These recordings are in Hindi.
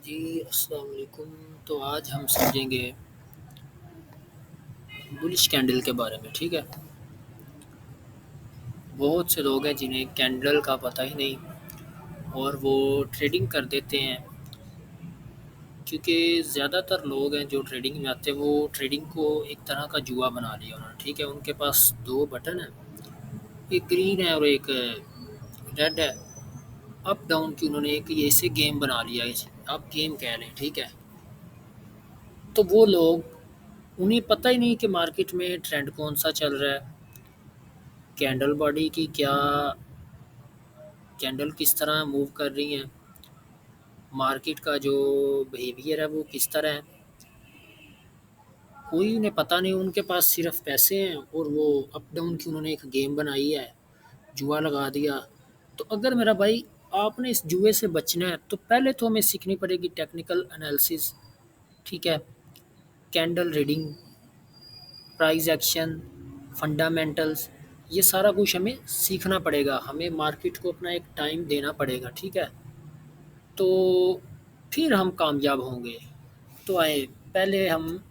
जी, अस्सलाम वालेकुम। तो आज हम समझेंगे बुलिश कैंडल के बारे में, ठीक है? बहुत से लोग हैं जिन्हें कैंडल का पता ही नहीं और वो ट्रेडिंग कर देते हैं क्योंकि ज़्यादातर लोग हैं जो ट्रेडिंग में आते हैं वो ट्रेडिंग को एक तरह का जुआ बना लिया उन्होंने, ठीक है? उनके पास 2 बटन हैं, एक ग्रीन है और एक रेड है। अप डाउन की उन्होंने एक ये ऐसे गेम बना लिया है, आप गेम कह लें, ठीक है? तो वो लोग उन्हें पता ही नहीं कि मार्केट में ट्रेंड कौन-सा चल रहा है, कैंडल बॉडी की क्या कैंडल किस तरह मूव कर रही हैं, मार्केट का जो बिहेवियर है वो किस तरह है, कोई उन्हें पता नहीं। उनके पास सिर्फ पैसे हैं और वो अप डाउन की उन्होंने एक गेम बनाई है, जुआ लगा दिया। तो अगर मेरा भाई आपने इस जुए से बचना है तो पहले तो हमें सीखनी पड़ेगी टेक्निकल एनालिसिस, ठीक है? Candle reading, price action, fundamentals, ये सारा कुछ हमें सीखना पड़ेगा। हमें मार्केट को अपना एक टाइम देना पड़ेगा, ठीक है? तो फिर हम कामयाब होंगे। तो आए पहले हम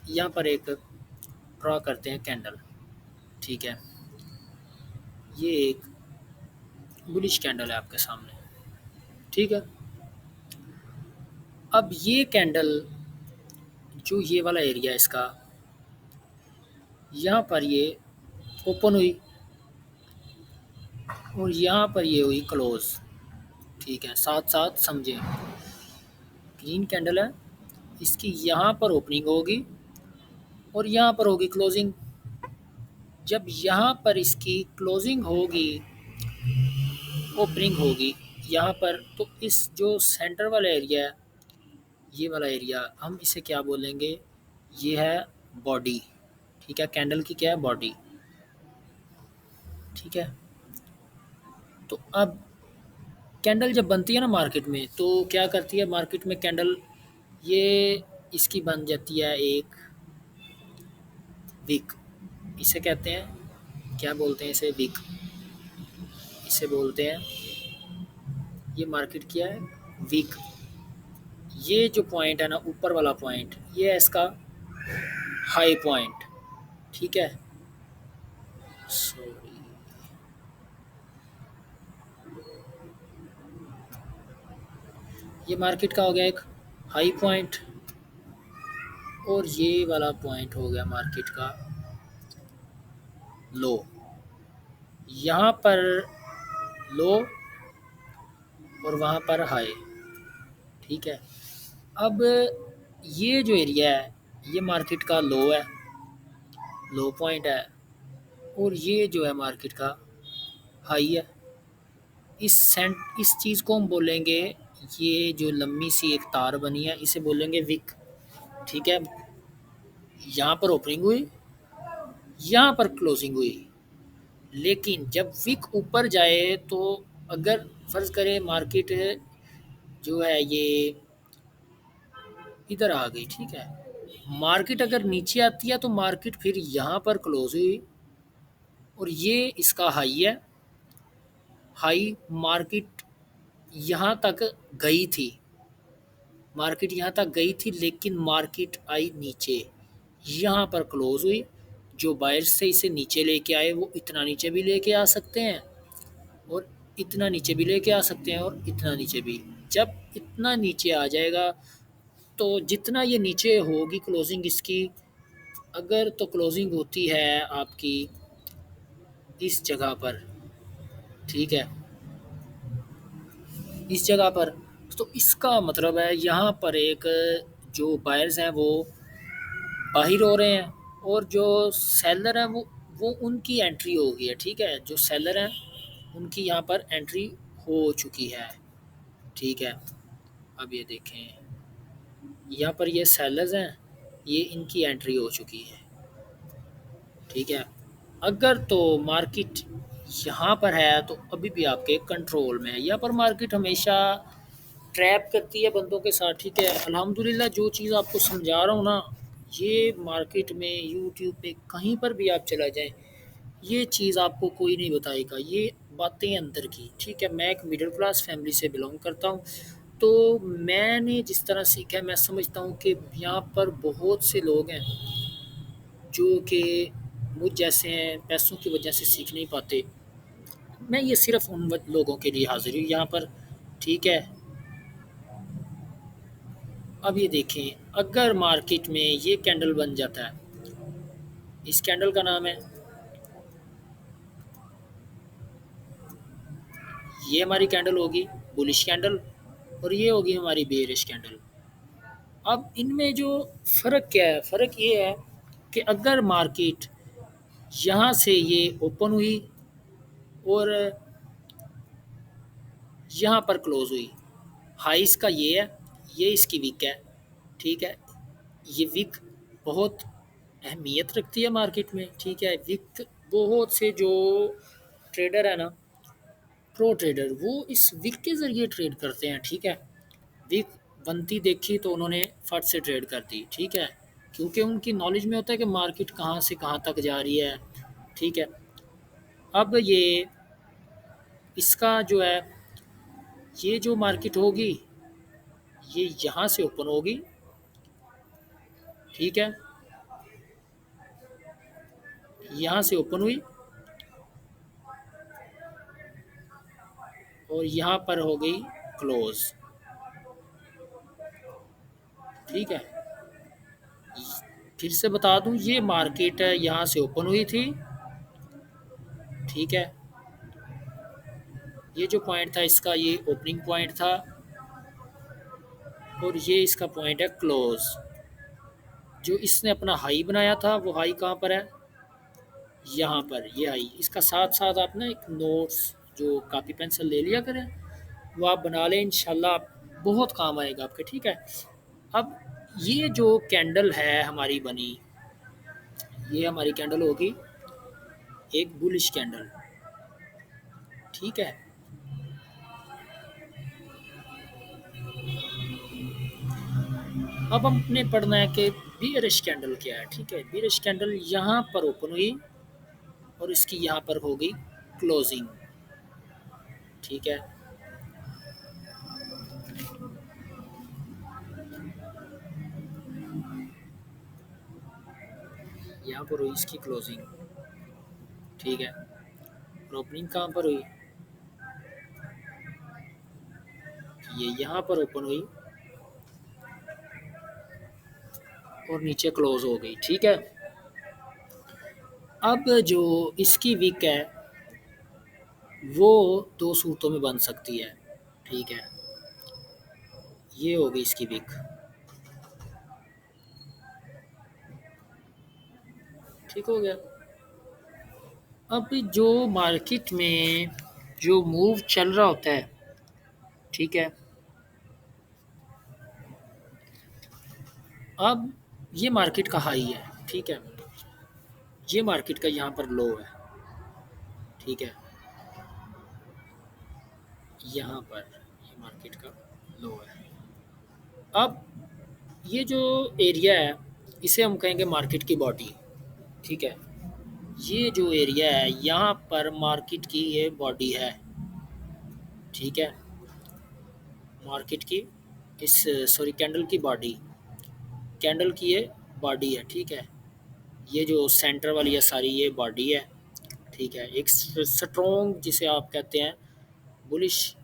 यहाँ पर एक ड्रॉ करते हैं कैंडल, ठीक है? ये एक बुलिश कैंडल है आपके सामने, ठीक है? अब ये कैंडल जो ये वाला एरिया है इसका, यहाँ पर ये ओपन हुई और यहाँ पर ये हुई क्लोज, ठीक है? साथ साथ समझें, ग्रीन कैंडल है, इसकी यहाँ पर ओपनिंग होगी और यहाँ पर होगी क्लोजिंग। जब यहाँ पर इसकी क्लोजिंग होगी, ओपनिंग होगी यहाँ पर, तो इस जो सेंटर वाला एरिया है, ये वाला एरिया हम इसे क्या बोलेंगे? ये है बॉडी, ठीक है? कैंडल की क्या है? बॉडी, ठीक है? तो अब कैंडल जब बनती है ना मार्केट में, तो क्या करती है मार्केट में कैंडल? ये इसकी बन जाती है एक विक, इसे कहते हैं, क्या बोलते हैं इसे? विक, इसे बोलते हैं। ये मार्केट क्या है? विक। ये जो पॉइंट है ना, ऊपर वाला पॉइंट, ये है इसका हाई पॉइंट, ठीक है? सॉरी, ये मार्केट का हो गया एक हाई पॉइंट और ये वाला पॉइंट हो गया मार्केट का लो। यहाँ पर लो और वहाँ पर हाई, ठीक है? अब ये जो एरिया है ये मार्केट का लो है, लो पॉइंट है, और ये जो है मार्केट का हाई है। इस चीज़ को हम बोलेंगे, ये जो लंबी सी एक तार बनी है इसे बोलेंगे विक, ठीक है? यहाँ पर ओपनिंग हुई, यहाँ पर क्लोजिंग हुई, लेकिन जब विक ऊपर जाए तो अगर फ़र्ज़ करें मार्केट जो है ये इधर आ गई, ठीक है? मार्केट अगर नीचे आती है तो मार्केट फिर यहाँ पर क्लोज हुई और ये इसका हाई है। हाई मार्केट यहाँ तक गई थी, मार्केट यहाँ तक गई थी, लेकिन मार्केट आई नीचे, यहाँ पर क्लोज हुई। जो बायर्स से इसे नीचे लेके आए वो इतना नीचे भी लेके आ सकते हैं और इतना नीचे भी लेके आ सकते हैं और इतना नीचे भी। जब इतना नीचे आ जाएगा तो जितना ये नीचे होगी क्लोजिंग इसकी, अगर तो क्लोजिंग होती है आपकी इस जगह पर, ठीक है? इस जगह पर, तो इसका मतलब है यहाँ पर एक जो बायर्स हैं वो बाहिर हो रहे हैं और जो सेलर हैं वो उनकी एंट्री हो गई है, ठीक है? जो सेलर हैं उनकी यहाँ पर एंट्री हो चुकी है, ठीक है? अब ये देखें, यहाँ पर ये सेलर्स हैं, ये इनकी एंट्री हो चुकी है, ठीक है? अगर तो मार्केट यहाँ पर है तो अभी भी आपके कंट्रोल में है। यहाँ पर मार्केट हमेशा ट्रैप करती है बंदों के साथ, ठीक है? अल्हम्दुलिल्लाह जो चीज़ आपको समझा रहा हूँ ना, ये मार्केट में यूट्यूब पे कहीं पर भी आप चला जाएँ, ये चीज़ आपको कोई नहीं बताएगा, ये बातें अंदर की, ठीक है? मैं एक मिडिल क्लास फैमिली से बिलोंग करता हूँ, तो मैंने जिस तरह सीखा है, मैं समझता हूँ कि यहाँ पर बहुत से लोग हैं जो कि मुझ जैसे हैं, पैसों की वजह से सीख नहीं पाते। मैं ये सिर्फ़ उन लोगों के लिए हाज़िर हूँ यहाँ पर, ठीक है? अब ये देखें, अगर मार्केट में ये कैंडल बन जाता है, इस कैंडल का नाम है, ये हमारी कैंडल होगी बुलिश कैंडल और ये होगी हमारी बेयरिश कैंडल। अब इनमें जो फ़र्क क्या है? फ़र्क ये है कि अगर मार्केट यहाँ से ये ओपन हुई और यहाँ पर क्लोज़ हुई, हाई इसका ये है, ये इसकी विक है, ठीक है? ये विक बहुत अहमियत रखती है मार्केट में, ठीक है? विक बहुत से जो ट्रेडर है ना, प्रो ट्रेडर, वो इस विक के ज़रिए ट्रेड करते हैं, ठीक है? विक बनती देखी तो उन्होंने फट से ट्रेड कर दी, ठीक है? क्योंकि उनकी नॉलेज में होता है कि मार्केट कहाँ से कहाँ तक जा रही है, ठीक है? अब ये इसका जो है, ये जो मार्केट होगी, ये यहाँ से ओपन होगी, ठीक है? यहाँ से ओपन हुई और यहाँ पर हो गई क्लोज़, ठीक है? फिर से बता दूँ, ये मार्केट है यहाँ से ओपन हुई थी, ठीक है? ये जो पॉइंट था इसका, ये ओपनिंग पॉइंट था और ये इसका पॉइंट है क्लोज़। जो इसने अपना हाई बनाया था वो हाई कहाँ पर है? यहाँ पर, ये हाई। इसका साथ-साथ आप ना एक नोट्स जो कॉपी पेंसिल ले लिया करें, वो आप बना लें, इंशाल्लाह बहुत काम आएगा आपके, ठीक है? अब ये जो कैंडल है हमारी बनी, ये हमारी कैंडल होगी एक बुलिश कैंडल, ठीक है? अब हमने पढ़ना है कि बियरिश कैंडल क्या है, ठीक है? बियरिश कैंडल यहाँ पर ओपन हुई और इसकी यहाँ पर हो गई क्लोजिंग, ठीक है? यहाँ पर हुई इसकी क्लोजिंग, ठीक है? और ओपनिंग कहाँ पर हुई? ये यहाँ पर ओपन हुई और नीचे क्लोज हो गई, ठीक है? अब जो इसकी विक है वो दो सूरतों में बन सकती है, ठीक है? ये हो गई इसकी विक, ठीक हो गया? अब जो मार्केट में जो मूव चल रहा होता है, ठीक है? अब ये मार्केट का हाई है, ठीक है? ये मार्केट का यहाँ पर लो है, ठीक है? यहाँ पर ये मार्केट का लो है। अब ये जो एरिया है इसे हम कहेंगे मार्केट की बॉडी, ठीक है? ये जो एरिया है यहाँ पर मार्केट की ये बॉडी है, ठीक है? मार्केट की इस सॉरी कैंडल की बॉडी, कैंडल की ये बॉडी है, ठीक है? ये जो सेंटर वाली है सारी ये बॉडी है, ठीक है? एक स्ट्रॉन्ग जिसे आप कहते हैं बुलिश,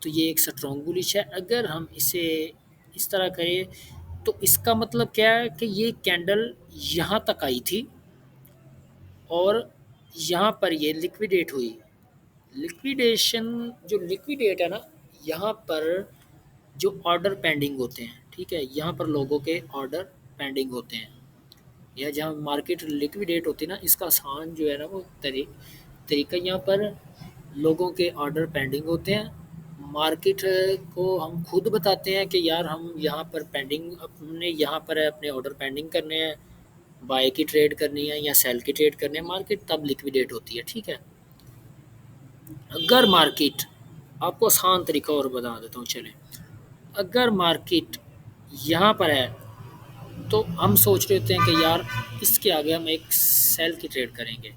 तो ये एक स्ट्रॉन्ग बुलिश है। अगर हम इसे इस तरह करें तो इसका मतलब क्या है कि ये कैंडल यहाँ तक आई थी और यहाँ पर ये लिक्विडेट हुई। लिक्विडेशन जो लिक्विडेट है ना, यहाँ पर जो ऑर्डर पेंडिंग होते हैं, ठीक है? यहाँ पर लोगों के ऑर्डर पेंडिंग होते हैं, या जहाँ मार्केट लिक्विडेट होती है ना, इसका आसान जो है ना वो तरीका, यहाँ पर लोगों के ऑर्डर पेंडिंग होते हैं। मार्केट को हम खुद बताते हैं कि यार हम यहाँ पर पेंडिंग, हमने यहाँ पर अपने ऑर्डर पेंडिंग करने हैं, बाय की ट्रेड करनी है या सेल की ट्रेड करनी है, मार्केट तब लिक्विडेट होती है, ठीक है? अगर मार्केट, आपको आसान तरीका और बता देता हूँ, चलें। अगर मार्केट यहाँ पर है तो हम सोच रहे होते हैं कि यार इसके आगे हम एक सेल की ट्रेड करेंगे,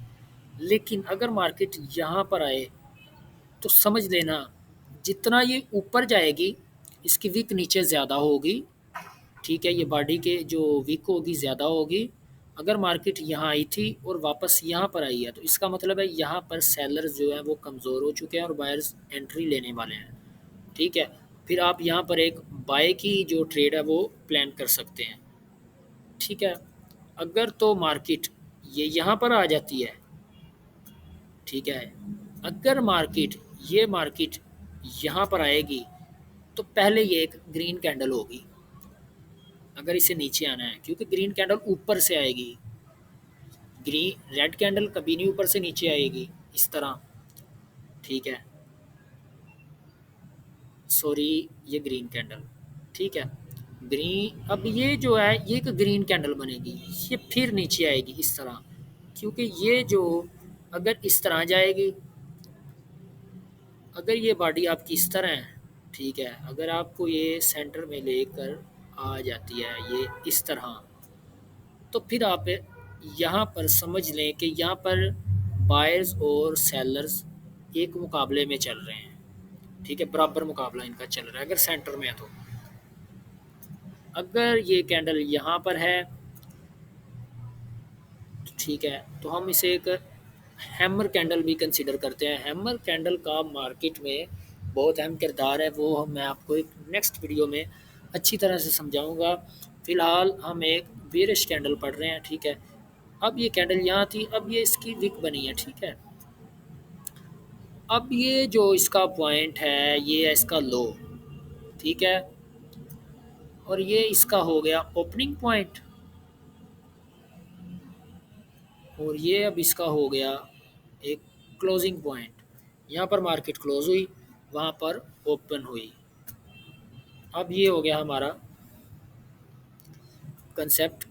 लेकिन अगर मार्केट यहाँ पर आए तो समझ लेना जितना ये ऊपर जाएगी इसकी विक नीचे ज़्यादा होगी, ठीक है, ये बॉडी के जो विक होगी ज़्यादा होगी। अगर मार्केट यहाँ आई थी और वापस यहाँ पर आई है तो इसका मतलब है यहाँ पर सेलर्स जो है वो कमज़ोर हो चुके हैं और बायर्स एंट्री लेने वाले हैं, ठीक है। फिर आप यहाँ पर एक बाय की जो ट्रेड है वो प्लान कर सकते हैं, ठीक है। अगर तो मार्केट ये यहाँ पर आ जाती है, ठीक है, अगर मार्केट यहाँ पर आएगी तो पहले ये एक ग्रीन कैंडल होगी अगर इसे नीचे आना है, क्योंकि ग्रीन कैंडल ऊपर से आएगी। ग्रीन रेड कैंडल कभी नहीं ऊपर से नीचे आएगी इस तरह, ठीक है। सॉरी, ये ग्रीन कैंडल, ठीक है। ग्रीन, अब ये जो है ये एक ग्रीन कैंडल बनेगी, ये फिर नीचे आएगी इस तरह, क्योंकि ये जो अगर इस तरह जाएगी, अगर ये बॉडी आपकी इस तरह है, ठीक है, अगर आपको ये सेंटर में लेकर आ जाती है ये इस तरह, तो फिर आप यहाँ पर समझ लें कि यहाँ पर बायर्स और सेलर्स एक मुकाबले में चल रहे हैं, ठीक है, बराबर मुकाबला इनका चल रहा है अगर सेंटर में है तो। अगर ये कैंडल यहाँ पर है, ठीक है, तो हम इसे एक हैमर कैंडल भी कंसीडर करते हैं। हैमर कैंडल का मार्केट में बहुत अहम किरदार है, वो मैं आपको एक नेक्स्ट वीडियो में अच्छी तरह से समझाऊंगा। फ़िलहाल हम एक बेरिश कैंडल पढ़ रहे हैं, ठीक है। अब ये कैंडल यहाँ थी, अब ये इसकी विक बनी है, ठीक है। अब ये जो इसका पॉइंट है ये है इसका लो, ठीक है, और ये इसका हो गया ओपनिंग पॉइंट, और ये अब इसका हो गया एक क्लोजिंग पॉइंट। यहाँ पर मार्केट क्लोज हुई, वहाँ पर ओपन हुई। अब ये हो गया हमारा कंसेप्ट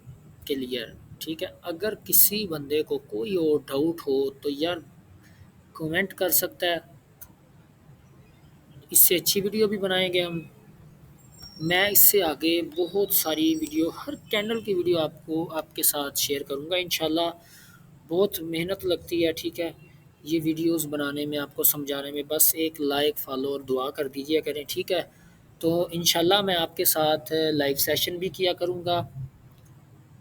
क्लियर, ठीक है। अगर किसी बंदे को कोई और डाउट हो तो यार कमेंट कर सकता है, इससे अच्छी वीडियो भी बनाएंगे हम। मैं इससे आगे बहुत सारी वीडियो, हर कैंडल की वीडियो आपको आपके साथ शेयर करूँगा इंशाल्लाह। बहुत मेहनत लगती है, ठीक है, ये वीडियोस बनाने में, आपको समझाने में। बस एक लाइक, फॉलो और दुआ कर दीजिए करें, ठीक है। तो इंशाल्लाह मैं आपके साथ लाइव सेशन भी किया करूँगा,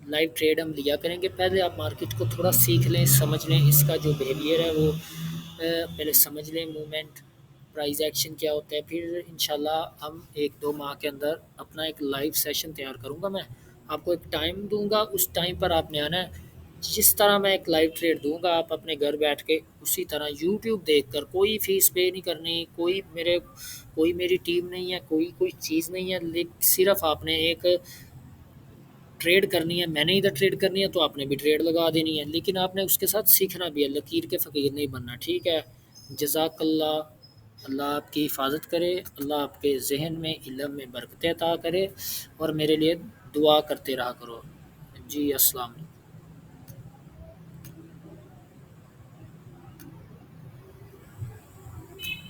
लाइव ट्रेड हम लिया करेंगे। पहले आप मार्केट को थोड़ा सीख लें, समझ लें, इसका जो बिहेवियर है वो पहले समझ लें, मूवमेंट, प्राइस एक्शन क्या होता है। फिर इंशाल्लाह हम 1-2 माह के अंदर अपना एक लाइव सेशन तैयार करूँगा। मैं आपको एक टाइम दूँगा, उस टाइम पर आपने आना है। जिस तरह मैं एक लाइव ट्रेड दूँगा आप अपने घर बैठ के उसी तरह यूट्यूब देखकर, कोई फ़ीस पे नहीं करनी, कोई मेरी टीम नहीं है, कोई चीज़ नहीं है, सिर्फ़ आपने एक ट्रेड करनी है। मैंने इधर ट्रेड करनी है तो आपने भी ट्रेड लगा देनी है, लेकिन आपने उसके साथ सीखना भी है, लकीर के फ़कीर नहीं बनना, ठीक है। जज़ाकल्लाह, अल्लाह आपकी हिफाजत करे, अल्लाह आपके ज़हन में, इल्म में बरकत अता करे, और मेरे लिए दुआ करते रहा करो। जी, अस्सलाम वालेकुम।